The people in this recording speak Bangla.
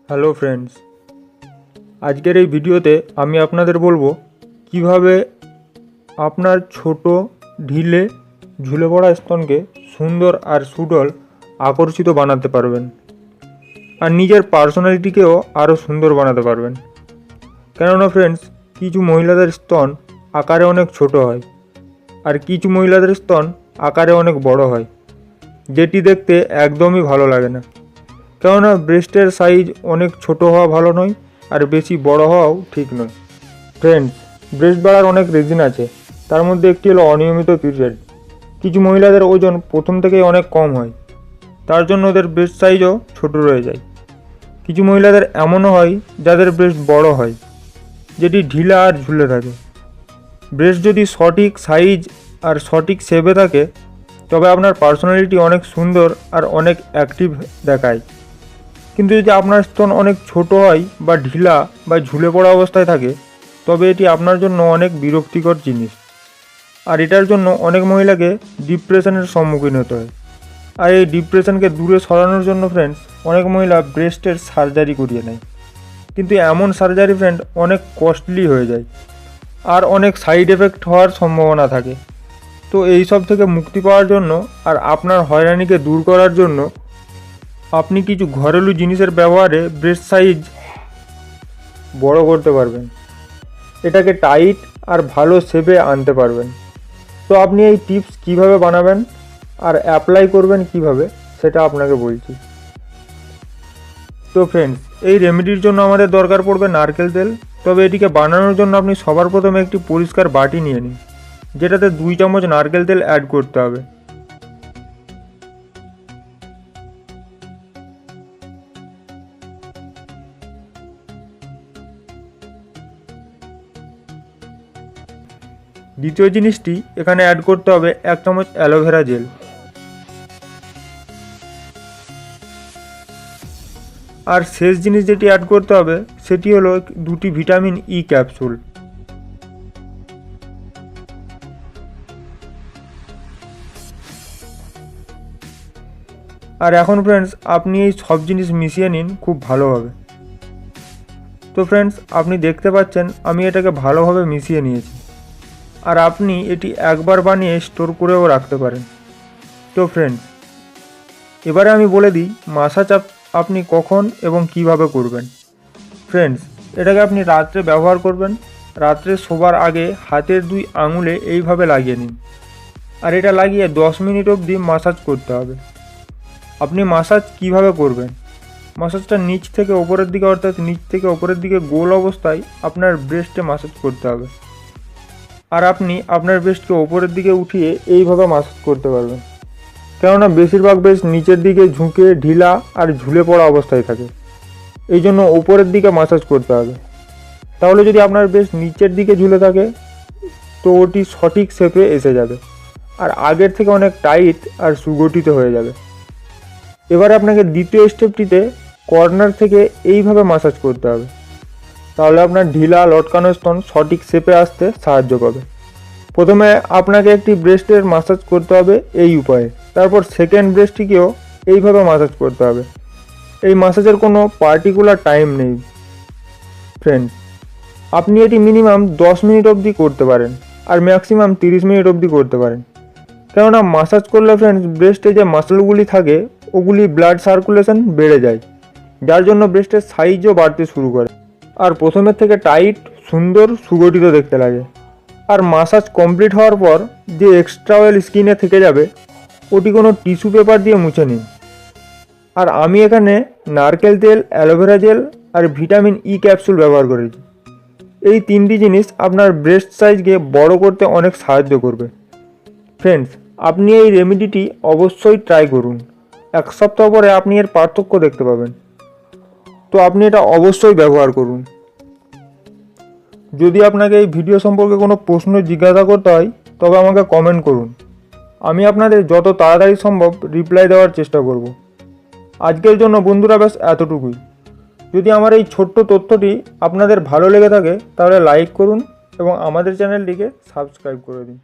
হ্যালো ফ্রেন্ডস, আজকের এই ভিডিওতে আমি আপনাদের বলবো কিভাবে আপনার ছোট ঢিলে ঝুলে পড়া স্তনকে সুন্দর আর সুডল আকর্ষিত বানাতে পারবেন আর নিজের পার্সোনালিটিকেও আরও সুন্দর বানাতে পারবেন। কেননা ফ্রেন্ডস, কিছু মহিলাদের স্তন আকারে অনেক ছোট হয় আর কিছু মহিলাদের স্তন আকারে অনেক বড় হয়, যেটি দেখতে একদমই ভালো লাগে না। কেননা ব্রেস্টের সাইজ অনেক ছোট হওয়া ভালো নয় আর বেশি বড় হওয়াও ঠিক নয়। ফ্রেন্ডস, ব্রেস্ট বাড়ার অনেক রিজন আছে, তার মধ্যে একটি হলো অনিয়মিত পিরিয়ড। কিছু মহিলাদের ওজন প্রথম থেকেই অনেক কম হয়, তার জন্য ওদের ব্রেস্ট সাইজও ছোট রয়ে যায়। কিছু মহিলাদের এমনও হয় যাদের ব্রেস্ট বড় হয়, যেটি ঢিলা আর ঝুলে থাকে। ব্রেস্ট যদি সঠিক সাইজ আর সঠিক শেপে থাকে তবে আপনার পার্সোনালিটি অনেক সুন্দর আর অনেক অ্যাক্টিভ দেখায়। কিন্তু যদি আপনার স্তন অনেক ছোট হয় বা ঢিলা বা ঝুলে পড়া অবস্থায় থাকে তবে এটি আপনার জন্য অনেক বিরক্তিকর জিনিস, আর এটার জন্য অনেক মহিলাকে ডিপ্রেশনের সম্মুখীন হতে হয়। আর এই ডিপ্রেশনকে দূরে সরানোর জন্য ফ্রেন্ডস, অনেক মহিলা ব্রেস্টের সার্জারি করিয়ে নেয়। কিন্তু এমন সার্জারি ফ্রেন্ড অনেক কস্টলি হয়ে যায় আর অনেক সাইড এফেক্ট হওয়ার সম্ভাবনা থাকে। তো এই সব থেকে মুক্তি পাওয়ার জন্য আর আপনার হয়রানিকে দূর করার জন্য আপনি কিছু ঘরেলু জিনিসের ব্যবহারে ব্রেস্ট সাইজ বড় করতে পারবেন, এটাকে টাইট আর ভালো শেপে আনতে পারবেন। তো আপনি এই টিপস কিভাবে বানাবেন আর অ্যাপ্লাই করবেন কিভাবে সেটা আপনাকে বলছি। তো ফ্রেন্ডস, এই রেমেডির জন্য আমাদের দরকার পড়বে নারকেল তেল। তবে এটিকে বানানোর জন্য আপনি সবার প্রথমে একটি পরিষ্কার বাটি নিয়ে নিন, যেটাতে 2 চামচ নারকেল তেল অ্যাড করতে হবে। দ্বিতীয় জিনিসটি এখানে অ্যাড করতে হবে 1 চামচ অ্যালোভেরা জেল। আর শেষ জিনিস যেটি অ্যাড করতে হবে সেটি হলো 2টি ভিটামিন ই ক্যাপসুল। আর এখন ফ্রেন্ডস, আপনি এই সব জিনিস মিশিয়ে নিন খুব ভালোভাবে। তো ফ্রেন্ডস, আপনি দেখতে পাচ্ছেন আমি এটাকে ভালোভাবে মিশিয়ে নিয়েছি। আর আপনি এটি একবার বানিয়ে স্টোর করেও রাখতে পারেন। তো ফ্রেন্ডস, এবারে আমি বলে দিই মাসাজ আপনি কখন এবং কিভাবে করবেন। ফ্রেন্ডস, এটাকে আপনি রাত্রে ব্যবহার করবেন। রাত্রে শোবার আগে হাতের 2 আঙুলে এইভাবে লাগিয়ে নিন আর এটা লাগিয়ে 10 মিনিট অবধি মাসাজ করতে হবে। আপনি মাসাজ কিভাবে করবেন, মাসাজটা নিচ থেকে ওপরের দিকে, অর্থাৎ নিচ থেকে ওপরের দিকে গোল অবস্থায় আপনার ব্রেস্টে মাসাজ করতে হবে। আর আপনি আপনার ব্রেস্টকে ওপরের দিকে উঠিয়ে এইভাবে মাসাজ করতে পারবেন। কেননা বেশিরভাগ ব্রেস্ট নিচের দিকে ঝুঁকে ঢিলা আর ঝুলে পড়া অবস্থায় থাকে, এই জন্য ওপরের দিকে মাসাজ করতে হবে। তাহলে যদি আপনার ব্রেস্ট নিচের দিকে ঝুলে থাকে তো ওটি সঠিক শেপে এসে যাবে আর আগের থেকে অনেক টাইট আর সুগঠিত হয়ে যাবে। এবারে আপনাকে দ্বিতীয় স্টেপটিতে কর্নার থেকে এইভাবে মাসাজ করতে হবে, তাহলে আপনার ঢিলা লটকানো স্তন সঠিক শেপে আসতে সাহায্য পাবে। প্রথমে আপনাকে একটি ব্রেস্টের মাসাজ করতে হবে এই উপায়ে, তারপর সেকেন্ড ব্রেস্টটিকেও এইভাবে মাসাজ করতে হবে। এই মাসাজের কোনো পার্টিকুলার টাইম নেই ফ্রেন্ডস, আপনি এটি মিনিমাম 10 মিনিট অবধি করতে পারেন আর ম্যাক্সিমাম 30 মিনিট অবধি করতে পারেন। কেননা মাসাজ করলে ফ্রেন্ডস, ব্রেস্টে যে মাসলগুলি থাকে ওগুলি ব্লাড সার্কুলেশন বেড়ে যায়, যার জন্য ব্রেস্টের সাইজও বাড়তে শুরু করে আর প্রথমের থেকে টাইট, সুন্দর, সুগঠিত দেখতে লাগে। আর মাসাজ কমপ্লিট হওয়ার পর যে এক্সট্রা অয়েল স্কিনে থেকে যাবে ওটি কোনো টিস্যু পেপার দিয়ে মুছে নিন। আর আমি এখানে নারকেল তেল, অ্যালোভেরা জেল আর ভিটামিন ই ক্যাপসুল ব্যবহার করেছি। এই 3টি জিনিস আপনার ব্রেস্ট সাইজকে বড় করতে অনেক সাহায্য করবে। ফ্রেন্ডস, আপনি এই রেমেডিটি অবশ্যই ট্রাই করুন। 1 সপ্তাহ পরে আপনি এর পার্থক্য দেখতে পাবেন। তো আপনি এটা অবশ্যই ব্যবহার করুন। যদি আপনাকে এই ভিডিও সম্পর্কে কোনো প্রশ্ন জিজ্ঞাসা করতে হয় তবে আমাকে কমেন্ট করুন, আমি আপনাদের যত তাড়াতাড়ি সম্ভব রিপ্লাই দেওয়ার চেষ্টা করব। আজকের জন্য বন্ধুরা ব্যাস এতটুকুই। যদি আমার এই ছোট্ট তথ্যটি আপনাদের ভালো লেগে থাকে তাহলে লাইক করুন এবং আমাদের চ্যানেলটিকে সাবস্ক্রাইব করে দিন।